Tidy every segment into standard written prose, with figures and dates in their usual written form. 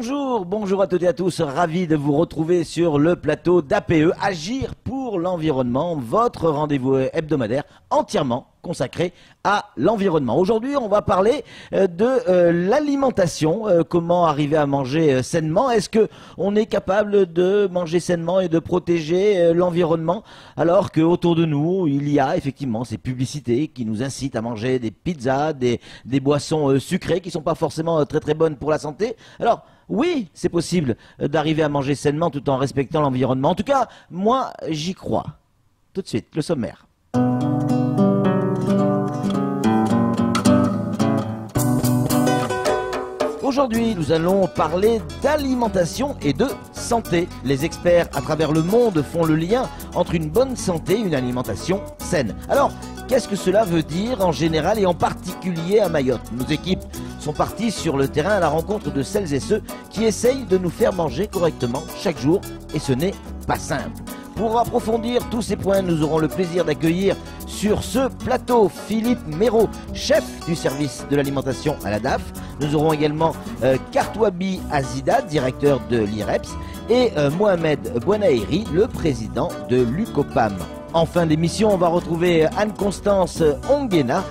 Bonjour à toutes et à tous, ravi de vous retrouver sur le plateau d'APE, Agir pour l'environnement, votre rendez-vous hebdomadaire entièrement consacré à l'environnement. Aujourd'hui, on va parler de l'alimentation, comment arriver à manger sainement. Est-ce que on est capable de manger sainement et de protéger l'environnement alors que autour de nous, il y a effectivement ces publicités qui nous incitent à manger des pizzas, des boissons sucrées qui sont pas forcément très bonnes pour la santé. Alors, oui, c'est possible d'arriver à manger sainement tout en respectant l'environnement. En tout cas, moi, j'y crois. Tout de suite, le sommaire. Aujourd'hui, nous allons parler d'alimentation et de santé. Les experts à travers le monde font le lien entre une bonne santé et une alimentation saine. Alors, qu'est-ce que cela veut dire en général et en particulier à Mayotte? Nos équipes sont parties sur le terrain à la rencontre de celles et ceux qui essayent de nous faire manger correctement chaque jour, et ce n'est pas simple. Pour approfondir tous ces points, nous aurons le plaisir d'accueillir sur ce plateau Philippe Méraud, chef du service de l'alimentation à la DAF. Nous aurons également Kartouabi Azida, directeur de l'IREPS, et Mohamed Bouanaïri, le président de l'UCOPAM. En fin d'émission, on va retrouver Anne-Constance Onguena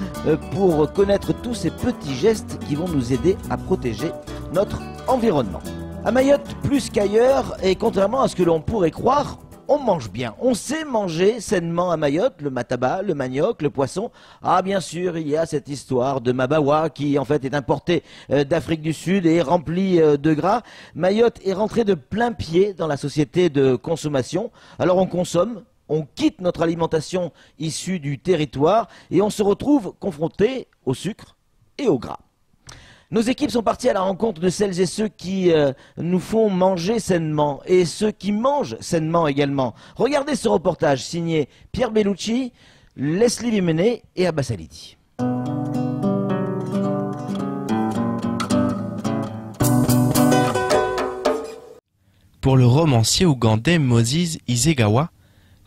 pour connaître tous ces petits gestes qui vont nous aider à protéger notre environnement. À Mayotte, plus qu'ailleurs, et contrairement à ce que l'on pourrait croire, on mange bien. On sait manger sainement à Mayotte, le mataba, le manioc, le poisson. Ah, bien sûr, il y a cette histoire de mabawa qui, en fait, est importé d'Afrique du Sud et rempli de gras. Mayotte est rentré de plein pied dans la société de consommation. Alors, on consomme, on quitte notre alimentation issue du territoire et on se retrouve confronté au sucre et au gras. Nos équipes sont parties à la rencontre de celles et ceux qui nous font manger sainement et ceux qui mangent sainement également. Regardez ce reportage signé Pierre Bellucci, Leslie Vimené et Abbas Alidi. Pour le romancier ougandais Moses Isegawa,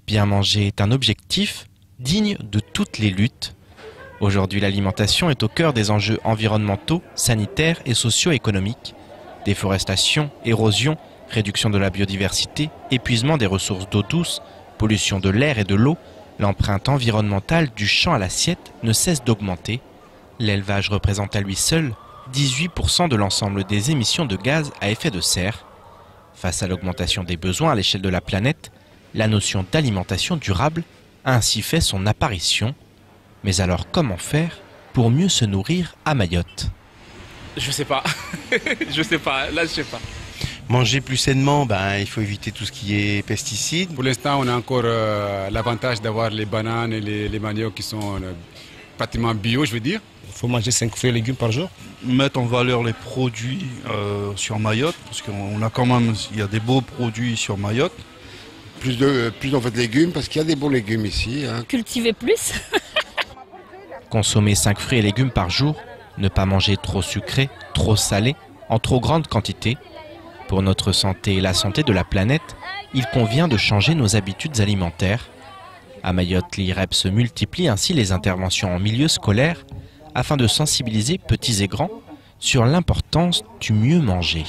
bien manger est un objectif digne de toutes les luttes. Aujourd'hui, l'alimentation est au cœur des enjeux environnementaux, sanitaires et socio-économiques. Déforestation, érosion, réduction de la biodiversité, épuisement des ressources d'eau douce, pollution de l'air et de l'eau, l'empreinte environnementale du champ à l'assiette ne cesse d'augmenter. L'élevage représente à lui seul 18% de l'ensemble des émissions de gaz à effet de serre. Face à l'augmentation des besoins à l'échelle de la planète, la notion d'alimentation durable a ainsi fait son apparition. Mais alors, comment faire pour mieux se nourrir à Mayotte? Je sais pas. Je sais pas. Là, je sais pas. Manger plus sainement, il faut éviter tout ce qui est pesticides. Pour l'instant, on a encore l'avantage d'avoir les bananes et les maniocs qui sont pratiquement bio, je veux dire. Il faut manger 5 fruits et légumes par jour. Mettre en valeur les produits sur Mayotte, parce qu'on a quand même, il y a des beaux produits sur Mayotte. Plus en fait de légumes, parce qu'il y a des bons légumes ici. Cultiver plus. Consommer 5 fruits et légumes par jour, ne pas manger trop sucré, trop salé, en trop grande quantité. Pour notre santé et la santé de la planète, il convient de changer nos habitudes alimentaires. À Mayotte, l'IREPS multiplie ainsi les interventions en milieu scolaire afin de sensibiliser petits et grands sur l'importance du mieux manger.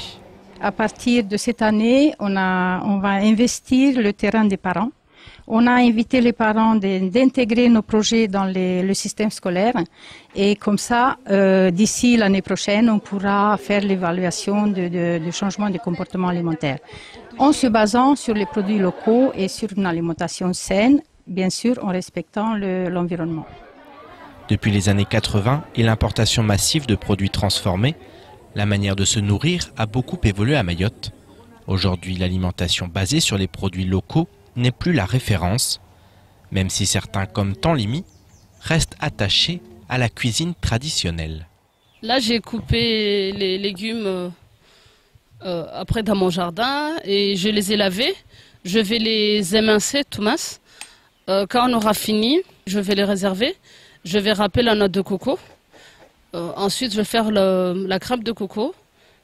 À partir de cette année, on va investir le terrain des parents. On a invité les parents d'intégrer nos projets dans le système scolaire et comme ça, d'ici l'année prochaine, on pourra faire l'évaluation du changement de comportement alimentaire. En se basant sur les produits locaux et sur une alimentation saine, bien sûr en respectant l'environnement. Depuis les années 80 et l'importation massive de produits transformés, la manière de se nourrir a beaucoup évolué à Mayotte. Aujourd'hui, l'alimentation basée sur les produits locaux n'est plus la référence, même si certains, comme Tanlimi, restent attachés à la cuisine traditionnelle. Là, j'ai coupé les légumes après dans mon jardin et je les ai lavés. Je vais les émincer, Thomas. Quand on aura fini, je vais les réserver. Je vais râper la noix de coco. Ensuite, je vais faire la crème de coco.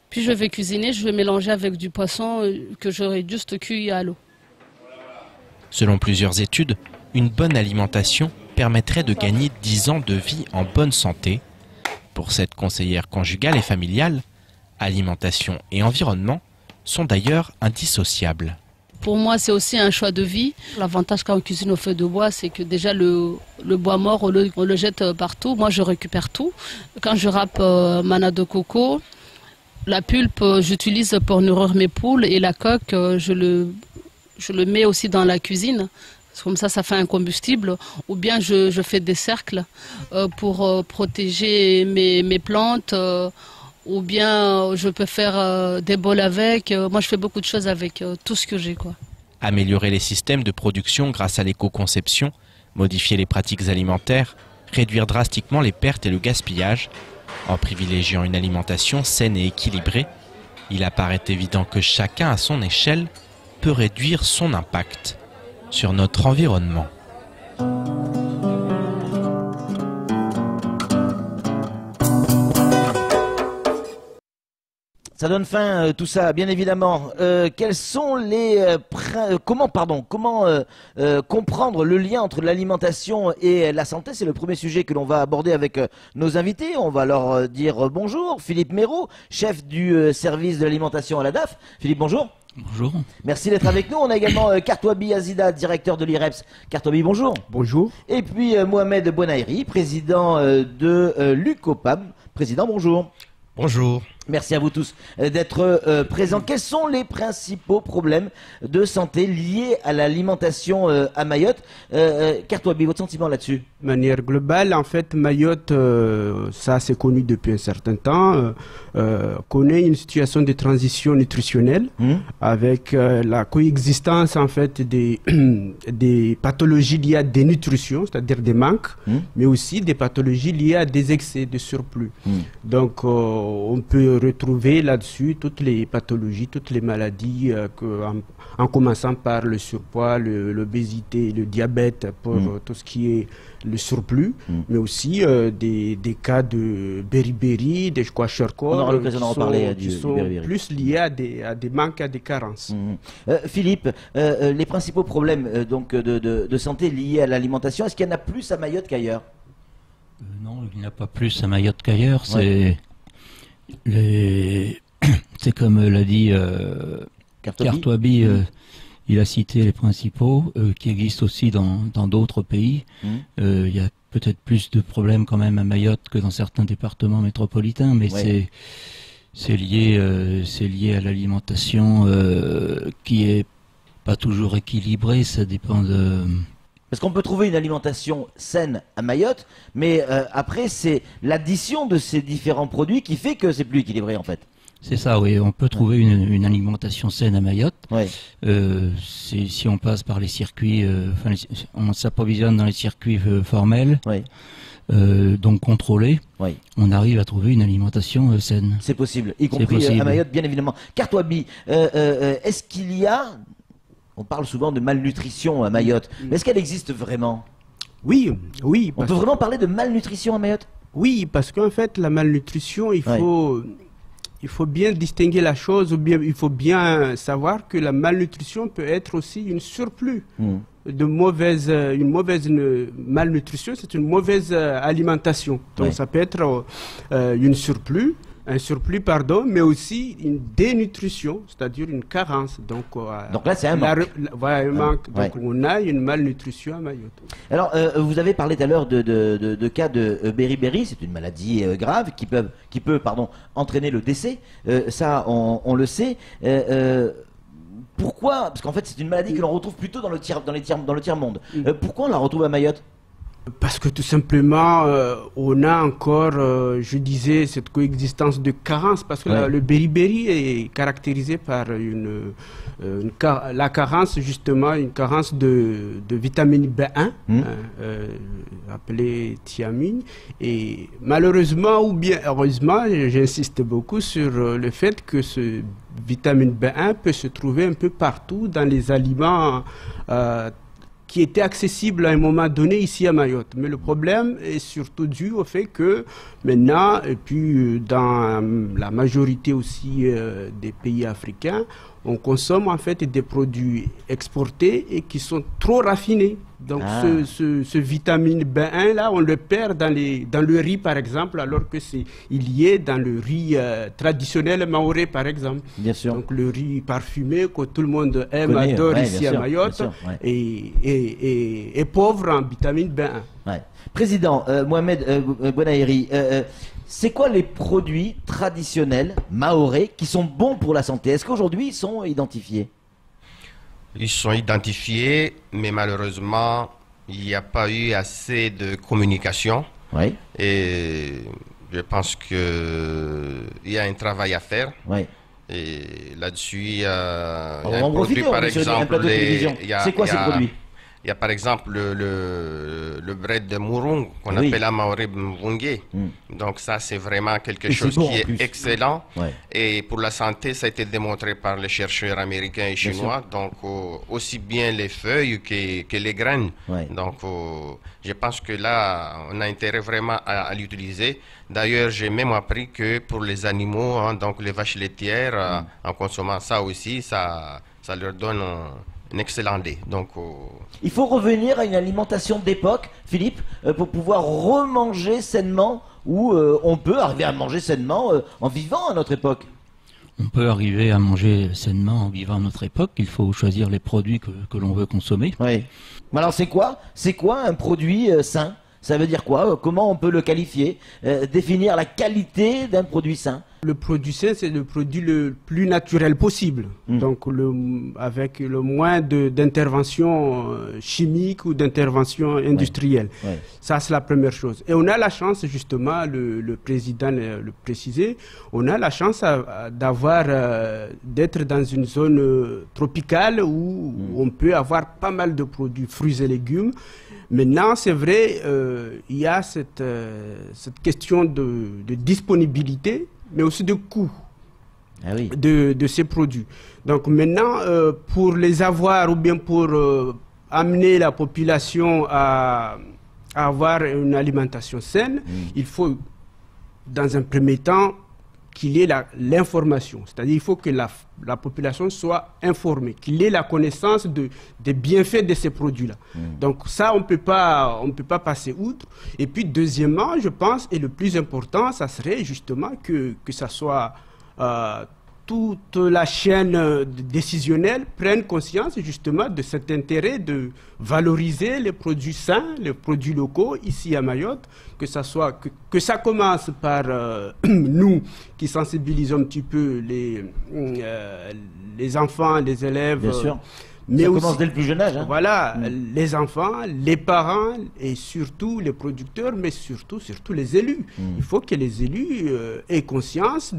Puis je vais cuisiner, je vais mélanger avec du poisson que j'aurai juste cuit à l'eau. Selon plusieurs études, une bonne alimentation permettrait de gagner 10 ans de vie en bonne santé. Pour cette conseillère conjugale et familiale, Alimentation et environnement sont d'ailleurs indissociables. Pour moi, c'est aussi un choix de vie. L'avantage quand on cuisine au feu de bois, c'est que déjà le bois mort, on le jette partout. Moi, je récupère tout. Quand je râpe ma noix de coco, la pulpe, j'utilise pour nourrir mes poules et la coque, je le mets aussi dans la cuisine. Comme ça fait un combustible. Ou bien je fais des cercles pour protéger mes plantes. Ou bien je peux faire des bols avec. Moi, je fais beaucoup de choses avec tout ce que j'ai, quoi. Améliorer les systèmes de production grâce à l'éco-conception, modifier les pratiques alimentaires, réduire drastiquement les pertes et le gaspillage. En privilégiant une alimentation saine et équilibrée, il apparaît évident que chacun à son échelle peut réduire son impact sur notre environnement. Ça donne fin tout ça, bien évidemment. Quels sont les comment comprendre le lien entre l'alimentation et la santé? C'est le premier sujet que l'on va aborder avec nos invités. On va leur dire bonjour. Philippe Méraud, chef du service de l'alimentation à la DAF. Philippe, bonjour. Bonjour. Merci d'être avec nous. On a également Kartouabi Azida, directeur de l'IREPS. Kartouabi, bonjour. Bonjour. Et puis Mohamed Bouanaïri, président de l'UCOPAM. Président, bonjour. Bonjour. Merci à vous tous d'être présents. Quels sont les principaux problèmes de santé liés à l'alimentation à Mayotte? Kartouabi, votre sentiment là-dessus? De manière globale, en fait, Mayotte, ça c'est connu depuis un certain temps, connaît une situation de transition nutritionnelle avec la coexistence en fait des pathologies liées à des nutritions, c'est-à-dire des manques, mais aussi des pathologies liées à des excès de surplus. Donc, on peut retrouver là-dessus toutes les pathologies, toutes les maladies, en commençant par le surpoids, l'obésité, le diabète, pour tout ce qui est le surplus, mais aussi des cas de beriberi, des kwashiorkor, on aura l'occasion d'en reparler qui sont plus liés à des manques, à des carences. Philippe, les principaux problèmes donc de santé liés à l'alimentation, est-ce qu'il y en a plus à Mayotte qu'ailleurs? Non, il n'y en a pas plus à Mayotte qu'ailleurs. C'est comme l'a dit Kartouabi, il a cité les principaux qui existent aussi dans d'autres pays. Il y a peut-être plus de problèmes quand même à Mayotte que dans certains départements métropolitains, mais c'est lié à l'alimentation qui est pas toujours équilibrée. Ça dépend de... Parce qu'on peut trouver une alimentation saine à Mayotte, mais après c'est l'addition de ces différents produits qui fait que c'est plus équilibré en fait. C'est ça, oui. On peut trouver une alimentation saine à Mayotte. Si on passe par les circuits, on s'approvisionne dans les circuits formels, donc contrôlés, on arrive à trouver une alimentation saine. C'est possible, y compris à Mayotte, bien évidemment. Kartouabi, est-ce qu'il y a... On parle souvent de malnutrition à Mayotte, mais est-ce qu'elle existe vraiment? Oui. On peut vraiment parler de malnutrition à Mayotte? Oui, parce qu'en fait, la malnutrition, il faut bien distinguer la chose, ou bien il faut bien savoir que la malnutrition peut être aussi une surplus. Une mauvaise malnutrition, c'est une mauvaise alimentation. Donc ça peut être un surplus, mais aussi une dénutrition, c'est-à-dire une carence. Donc là, c'est un manque. Un manque. Donc on a une malnutrition à Mayotte. Alors, vous avez parlé tout à l'heure de cas de beriberi, c'est une maladie grave qui peut entraîner le décès. Ça, on le sait. Pourquoi? Parce qu'en fait, c'est une maladie que l'on retrouve plutôt dans le tiers-monde. Pourquoi on la retrouve à Mayotte? Parce que tout simplement, on a encore, je disais, cette coexistence de carence, parce que le beriberi est caractérisé par la carence, justement, une carence de vitamine B1, appelée thiamine, et malheureusement, ou bien heureusement, j'insiste beaucoup sur le fait que ce vitamine B1 peut se trouver un peu partout dans les aliments qui était accessible à un moment donné ici à Mayotte. Mais le problème est surtout dû au fait que maintenant, et puis dans la majorité aussi des pays africains, on consomme en fait des produits exportés et qui sont trop raffinés. Donc ce vitamine B1 là, on le perd dans le riz par exemple, alors que il y est dans le riz traditionnel maoré par exemple. Bien sûr. Donc le riz parfumé que tout le monde aime, adore ici à Mayotte, est pauvre en vitamine B1. Ouais. Président Mohamed Bonaïri, c'est quoi les produits traditionnels mahorais qui sont bons pour la santé? Est-ce qu'aujourd'hui ils sont identifiés? Ils sont identifiés, mais malheureusement, il n'y a pas eu assez de communication. Oui. Et je pense qu'il y a un travail à faire. Oui. Et là-dessus, il y a on un produit, par exemple, c'est quoi ces produits? Il y a par exemple le bread de Mourung, qu'on appelle à Maoré Mvungé. Donc ça, c'est vraiment quelque chose qui est excellent. Ouais. Et pour la santé, ça a été démontré par les chercheurs américains et chinois. Donc aussi bien les feuilles que les graines. Ouais. Donc je pense que là, on a intérêt vraiment à l'utiliser. D'ailleurs, j'ai même appris que pour les animaux, donc les vaches laitières, en consommant ça aussi, ça leur donne un excellent lait. Donc, il faut revenir à une alimentation d'époque, Philippe, pour pouvoir remanger sainement, ou on peut arriver à manger sainement en vivant à notre époque. On peut arriver à manger sainement en vivant à notre époque. Il faut choisir les produits que l'on veut consommer. Oui. Alors c'est quoi un produit sain? Ça veut dire quoi? Comment on peut le qualifier? Définir la qualité d'un produit sain? Le produit sain, c'est le produit le plus naturel possible. Donc, avec le moins d'intervention chimique ou d'intervention industrielle. Ouais. Ça, c'est la première chose. Et on a la chance, justement, le président le précisait, on a la chance d'être dans une zone tropicale où on peut avoir pas mal de produits, fruits et légumes. Maintenant, c'est vrai, il y a cette question de disponibilité, mais aussi de coût de ces produits. Donc maintenant, pour les avoir ou bien pour amener la population à avoir une alimentation saine, il faut, dans un premier temps, qu'il y ait l'information. C'est-à-dire qu'il faut que la population soit informée, qu'il ait la connaissance des bienfaits de ces produits-là. Donc ça, on ne peut pas passer outre. Et puis deuxièmement, je pense, et le plus important, ça serait justement que ça soit toute la chaîne décisionnelle prenne conscience justement de cet intérêt de valoriser les produits sains, les produits locaux ici à Mayotte, que ça commence par nous qui sensibilisons un petit peu les enfants, les élèves. Bien sûr. Mais ça aussi, commence dès le plus jeune âge. Voilà, les enfants, les parents et surtout les producteurs, mais surtout les élus. Il faut que les élus aient conscience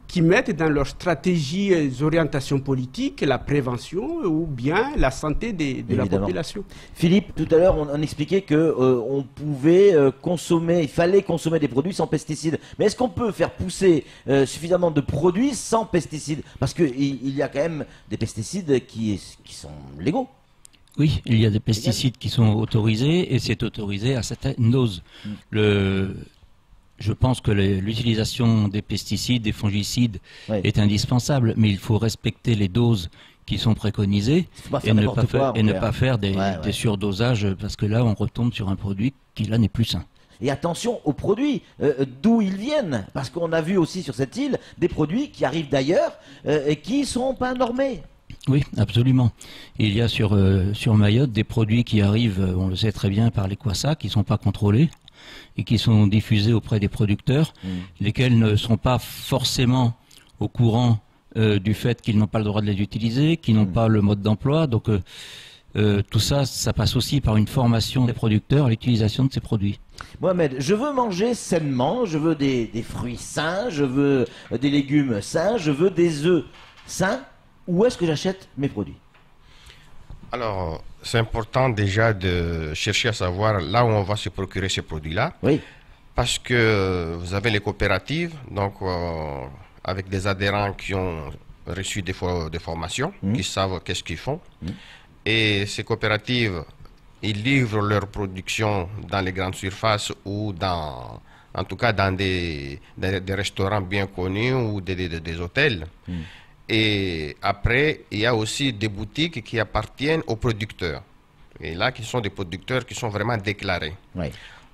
qu'ils mettent dans leur stratégie et orientations politiques la prévention ou bien la santé de la population. Philippe, tout à l'heure, on expliquait que on pouvait il fallait consommer des produits sans pesticides. Mais est-ce qu'on peut faire pousser suffisamment de produits sans pesticides? Parce qu'il y a quand même des pesticides qui sont légaux. Oui, il y a des pesticides qui sont autorisés et c'est autorisé à certaines doses. Je pense que l'utilisation des pesticides, des fongicides est indispensable, mais il faut respecter les doses qui sont préconisées et ne pas faire des surdosages, parce que là on retombe sur un produit qui là n'est plus sain. Et attention aux produits, d'où ils viennent, parce qu'on a vu aussi sur cette île des produits qui arrivent d'ailleurs et qui ne sont pas normés. Oui, absolument. Il y a sur Mayotte des produits qui arrivent, on le sait très bien, par les Kwassa, qui ne sont pas contrôlés et qui sont diffusés auprès des producteurs, lesquels ne sont pas forcément au courant du fait qu'ils n'ont pas le droit de les utiliser, qu'ils n'ont pas le mode d'emploi. Donc tout ça, ça passe aussi par une formation des producteurs à l'utilisation de ces produits. Mohamed, je veux manger sainement, je veux des fruits sains, je veux des légumes sains, je veux des œufs sains. Où est-ce que j'achète mes produits? Alors, c'est important déjà de chercher à savoir là où on va se procurer ces produits-là. Oui. Parce que vous avez les coopératives, donc avec des adhérents qui ont reçu des formations, qui savent qu'est-ce qu'ils font. Et ces coopératives, ils livrent leur production dans les grandes surfaces ou en tout cas dans des restaurants bien connus ou des hôtels. Et après, il y a aussi des boutiques qui appartiennent aux producteurs. Et là, qui sont des producteurs qui sont vraiment déclarés. Oui.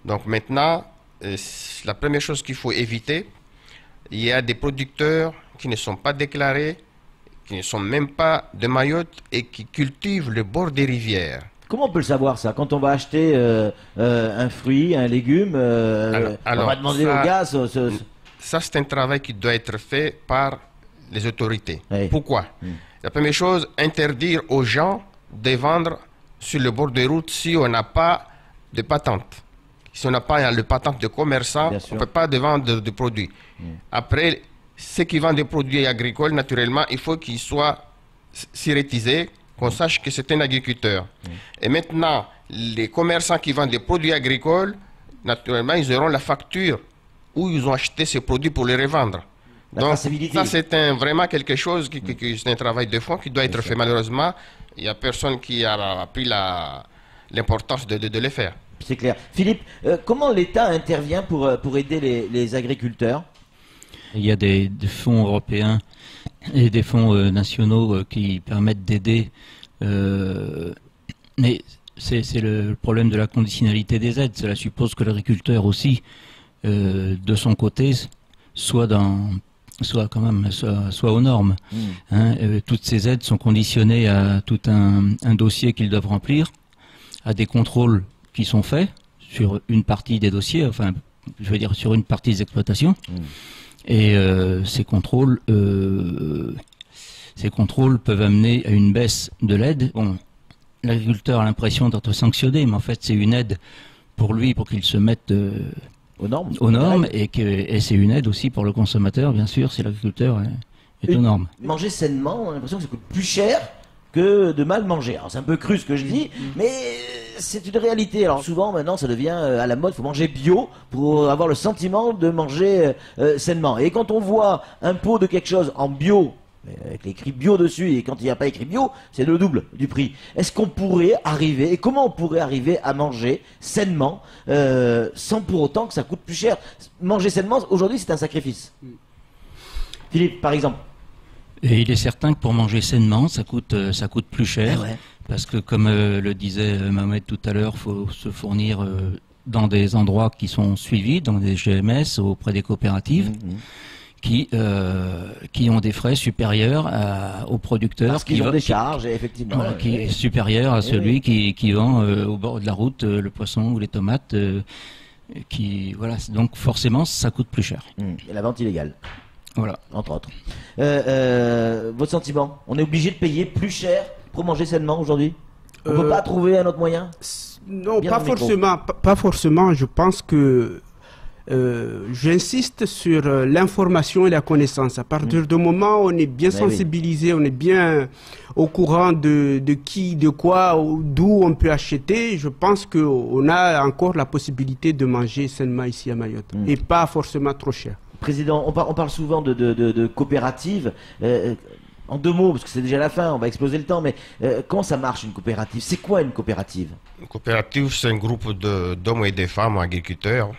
Donc maintenant, la première chose qu'il faut éviter, il y a des producteurs qui ne sont pas déclarés, qui ne sont même pas de Mayotte et qui cultivent le bord des rivières. Comment on peut le savoir ça? Quand on va acheter un fruit, un légume, on va demander au gars... Ça, c'est un travail qui doit être fait par les autorités. Oui. Pourquoi? La première chose, interdire aux gens de vendre sur le bord des routes si on n'a pas de patente. Si on n'a pas le patente de commerçant, on ne peut pas vendre de produits. Après, ceux qui vendent des produits agricoles, naturellement, il faut qu'ils soient sirétisés, qu'on sache que c'est un agriculteur. Et maintenant, les commerçants qui vendent des produits agricoles, naturellement, ils auront la facture où ils ont acheté ces produits pour les revendre. Donc, ça, c'est vraiment quelque chose, c'est un travail de fond qui doit être fait. Malheureusement, il n'y a personne qui a pris l'importance de le faire. C'est clair. Philippe, comment l'État intervient pour aider les agriculteurs? Il y a des fonds européens et des fonds nationaux qui permettent d'aider. Mais c'est le problème de la conditionnalité des aides. Cela suppose que l'agriculteur aussi, de son côté, soit aux normes. Toutes ces aides sont conditionnées à tout un dossier qu'ils doivent remplir, à des contrôles qui sont faits sur une partie des dossiers, enfin, je veux dire sur une partie des exploitations. Et ces contrôles peuvent amener à une baisse de l'aide. Bon, l'agriculteur a l'impression d'être sanctionné, mais en fait c'est une aide pour lui, pour qu'il se mette aux normes, et c'est une aide aussi pour le consommateur, bien sûr, si l'agriculteur est aux normes. Manger sainement, on a l'impression que ça coûte plus cher que de mal manger. Alors c'est un peu cru ce que je dis, mais c'est une réalité. Alors souvent maintenant ça devient à la mode, il faut manger bio pour avoir le sentiment de manger sainement. Et quand on voit un pot de quelque chose en bio, avec l'écrit bio dessus, et quand il n'y a pas écrit bio, c'est le double du prix. Est-ce qu'on pourrait arriver, et comment on pourrait arriver à manger sainement sans pour autant que ça coûte plus cher? Manger sainement, aujourd'hui, c'est un sacrifice. Philippe, par exemple. Et il est certain que pour manger sainement, ça coûte plus cher, parce que comme le disait Mohamed tout à l'heure, il faut se fournir dans des endroits qui sont suivis, dans des GMS, auprès des coopératives. Qui ont des frais supérieurs aux producteurs. Parce qu'ils ont des charges, effectivement. Voilà, qui est supérieur à celui qui vend au bord de la route le poisson ou les tomates. Donc forcément, ça coûte plus cher. Et la vente illégale. Voilà. Entre autres. Votre sentiment? On est obligé de payer plus cher pour manger sainement aujourd'hui? On ne peut pas trouver un autre moyen? Non, pas forcément. Pas forcément. Je pense que j'insiste sur l'information et la connaissance. À partir du moment où on est bien sensibilisé, on est bien au courant de qui, de quoi, d'où on peut acheter, je pense qu'on a encore la possibilité de manger sainement ici à Mayotte. Et pas forcément trop cher. Président, on parle souvent de coopératives. En deux mots, parce que c'est déjà la fin, on va exploser le temps, mais comment ça marche une coopérative? C'est quoi une coopérative? Une coopérative, c'est un groupe d'hommes et de femmes agriculteurs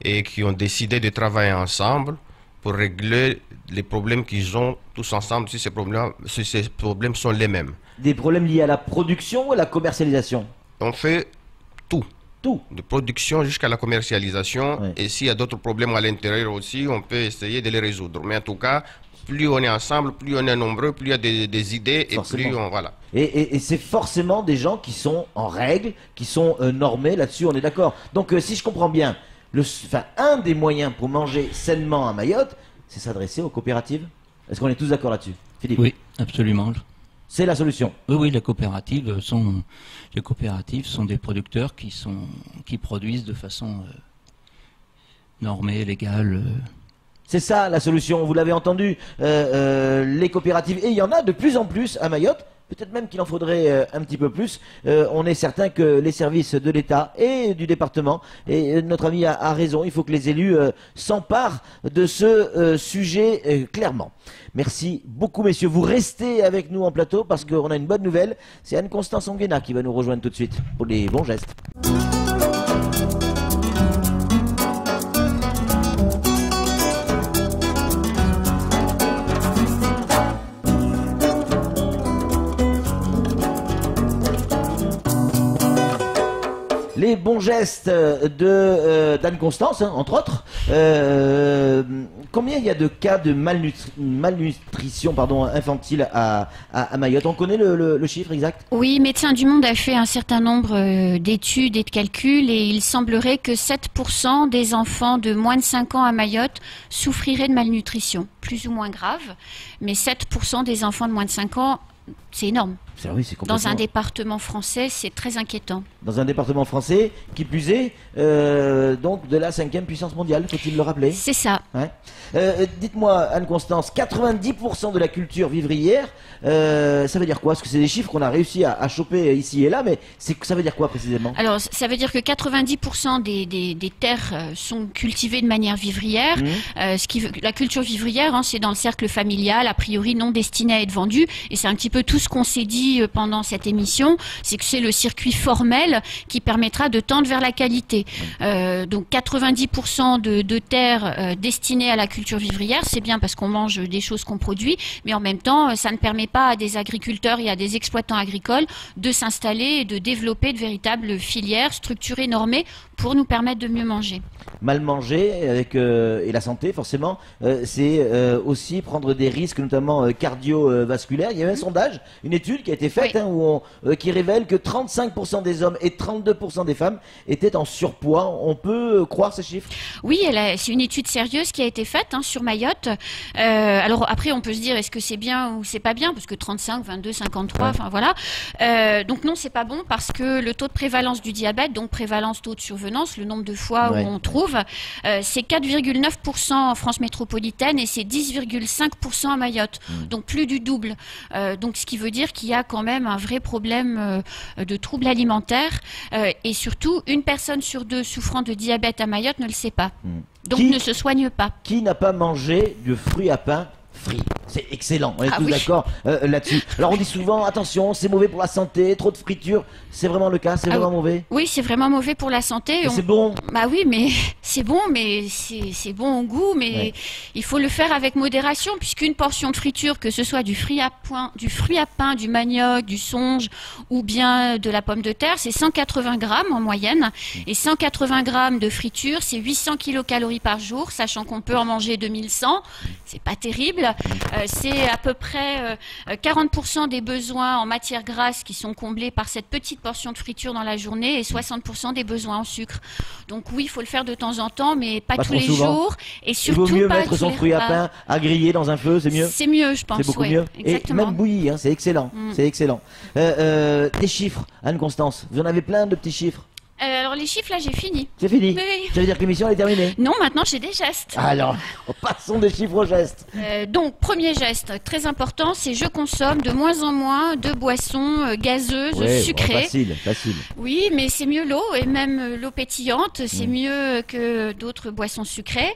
et qui ont décidé de travailler ensemble pour régler les problèmes qu'ils ont tous ensemble, si ces problèmes sont les mêmes. Des problèmes liés à la production ou à la commercialisation? On fait tout. De production jusqu'à la commercialisation. Et s'il y a d'autres problèmes à l'intérieur aussi, on peut essayer de les résoudre. Mais en tout cas, plus on est ensemble, plus on est nombreux, plus il y a des idées et plus on... Voilà. Et c'est forcément des gens qui sont en règle, qui sont normés là-dessus, on est d'accord. Donc si je comprends bien, un des moyens pour manger sainement à Mayotte, c'est s'adresser aux coopératives. Est-ce qu'on est tous d'accord là-dessus, Philippe? Oui, absolument. C'est la solution. Oui, les coopératives sont des producteurs qui produisent de façon normée, légale. C'est ça la solution, vous l'avez entendu, les coopératives, et il y en a de plus en plus à Mayotte, peut-être même qu'il en faudrait un petit peu plus. On est certain que les services de l'État et du département, et notre ami a raison, il faut que les élus s'emparent de ce sujet clairement. Merci beaucoup messieurs, vous restez avec nous en plateau parce qu'on a une bonne nouvelle, c'est Anne-Constance Onguena qui va nous rejoindre tout de suite pour les bons gestes. geste d'Anne Constance, hein, entre autres. Combien il y a de cas de malnutrition infantile à Mayotte? On connaît le chiffre exact? Oui, Médecins du Monde a fait un certain nombre d'études et de calculs et il semblerait que 7% des enfants de moins de 5 ans à Mayotte souffriraient de malnutrition, plus ou moins grave, mais 7% des enfants de moins de 5 ans, c'est énorme. Oui, c'est complètement... Dans un département français, c'est très inquiétant. Dans un département français, qui plus est, donc de la 5e puissance mondiale, faut-il le rappeler? C'est ça. Ouais. Dites-moi, Anne-Constance, 90% de la culture vivrière, ça veut dire quoi? Parce que c'est des chiffres qu'on a réussi à choper ici et là, mais ça veut dire quoi précisément? Alors, ça veut dire que 90% des terres sont cultivées de manière vivrière. La culture vivrière, hein, c'est dans le cercle familial, a priori non destiné à être vendu, et c'est un petit peu tout ce qu'on s'est dit pendant cette émission, c'est que c'est le circuit formel qui permettra de tendre vers la qualité. Donc 90% de terres destinées à la culture vivrière, c'est bien parce qu'on mange des choses qu'on produit, mais en même temps, ça ne permet pas à des agriculteurs et à des exploitants agricoles de s'installer et de développer de véritables filières structurées, normées, pour nous permettre de mieux manger. Mal manger et la santé, forcément, c'est aussi prendre des risques, notamment cardiovasculaires. Il y a eu un sondage, une étude qui a été faite, qui révèle que 35% des hommes et 32% des femmes étaient en surpoids. On peut croire ces chiffres? Oui, c'est une étude sérieuse qui a été faite sur Mayotte. Alors après, on peut se dire, est-ce que c'est bien ou c'est pas bien? Parce que 35, 22, 53, enfin voilà. Donc non, c'est pas bon parce que le taux de prévalence du diabète, donc prévalence, taux de survenance, le nombre de fois où on trouve, c'est 4,9% en France métropolitaine et c'est 10,5% à Mayotte. Donc plus du double. Donc ce qui veut dire qu'il y a quand même un vrai problème de troubles alimentaires et surtout une personne sur deux souffrant de diabète à Mayotte ne le sait pas. Donc ne se soigne pas. Qui n'a pas mangé de fruits à pain frits? C'est excellent, on est tous d'accord là-dessus. Alors on dit souvent, attention, c'est mauvais pour la santé, trop de friture. C'est vraiment le cas? C'est vraiment mauvais? Oui, c'est vraiment mauvais pour la santé. C'est bon? Bah oui, mais c'est bon, mais c'est bon au goût, mais il faut le faire avec modération, puisqu'une portion de friture, que ce soit du fruit à pain, du manioc, du songe ou bien de la pomme de terre, c'est 180 grammes en moyenne. Et 180 grammes de friture, c'est 800 kilocalories par jour, sachant qu'on peut en manger 2100. C'est pas terrible. C'est à peu près 40% des besoins en matière grasse qui sont comblés par cette petite portion de friture dans la journée et 60% des besoins en sucre. Donc oui, il faut le faire de temps en temps, mais pas tous les jours. Et surtout, il vaut mieux pas mettre son fruit à pain à griller dans un feu, c'est mieux? C'est mieux, je pense. C'est beaucoup mieux. Exactement. Et même bouilli, hein, c'est excellent. C'est excellent. Des chiffres, Anne-Constance, vous en avez plein de petits chiffres? Alors les chiffres, là, j'ai fini. C'est fini? Oui. Ça veut dire que l'émission est terminée? Non, maintenant j'ai des gestes. Alors, passons des chiffres aux gestes. Donc, premier geste, très important, c'est je consomme de moins en moins de boissons gazeuses, sucrées. Facile. Oui, mais c'est mieux l'eau, et même l'eau pétillante, c'est mieux que d'autres boissons sucrées.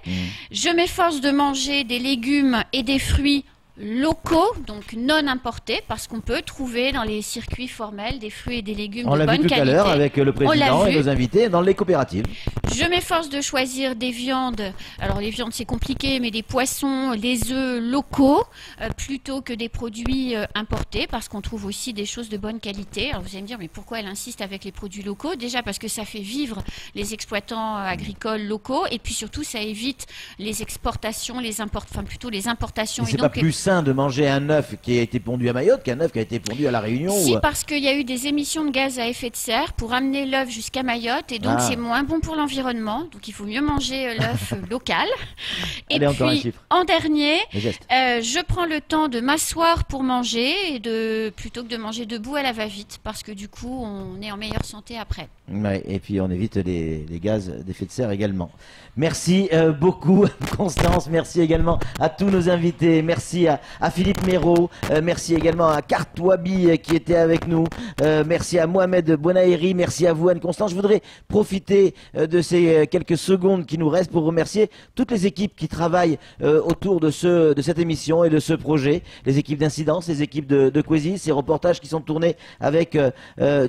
Je m'efforce de manger des légumes et des fruits locaux, donc non importés, parce qu'on peut trouver dans les circuits formels des fruits et des légumes de bonne qualité. On l'a vu tout à l'heure avec le président et nos invités dans les coopératives. Je m'efforce de choisir des viandes, alors les viandes c'est compliqué, mais des poissons, les œufs locaux, plutôt que des produits importés, parce qu'on trouve aussi des choses de bonne qualité. Alors vous allez me dire, mais pourquoi elle insiste avec les produits locaux? Déjà parce que ça fait vivre les exploitants agricoles locaux, et puis surtout ça évite les exportations, les importations. Et c'est pas plus sain de manger un œuf qui a été pondu à Mayotte qu'un œuf qui a été pondu à La Réunion? Si, parce qu'il y a eu des émissions de gaz à effet de serre pour amener l'œuf jusqu'à Mayotte, et donc c'est moins bon pour l'environnement, donc il faut mieux manger l'œuf local. Et allez, puis en dernier, je prends le temps de m'asseoir pour manger plutôt que de manger debout à la va-vite, parce que du coup on est en meilleure santé après. Ouais, et puis on évite les gaz d'effet de serre également. Merci beaucoup Constance, merci également à tous nos invités, merci à Philippe Méraud, merci également à Kartwabi qui était avec nous, merci à Mohamed Bonaeri, merci à vous Anne-Constance. Je voudrais profiter de ces quelques secondes qui nous restent pour remercier toutes les équipes qui travaillent autour de cette émission et de ce projet, les équipes d'incidence, les équipes de Coesis, ces reportages qui sont tournés avec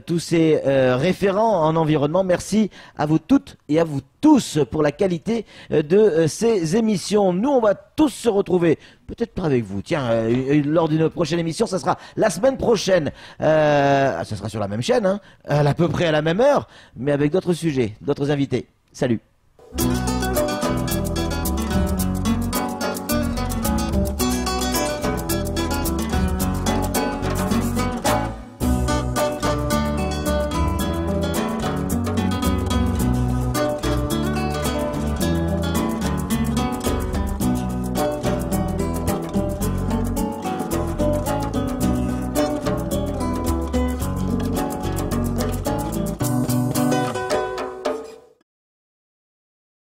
tous ces référents en environnement. Merci à vous toutes et à vous tous pour la qualité de ces émissions. Nous, on va tous se retrouver, peut-être pas avec vous, tiens, lors d'une prochaine émission, ça sera la semaine prochaine. Ça sera sur la même chaîne, hein, à peu près à la même heure, mais avec d'autres sujets, d'autres invités. Salut.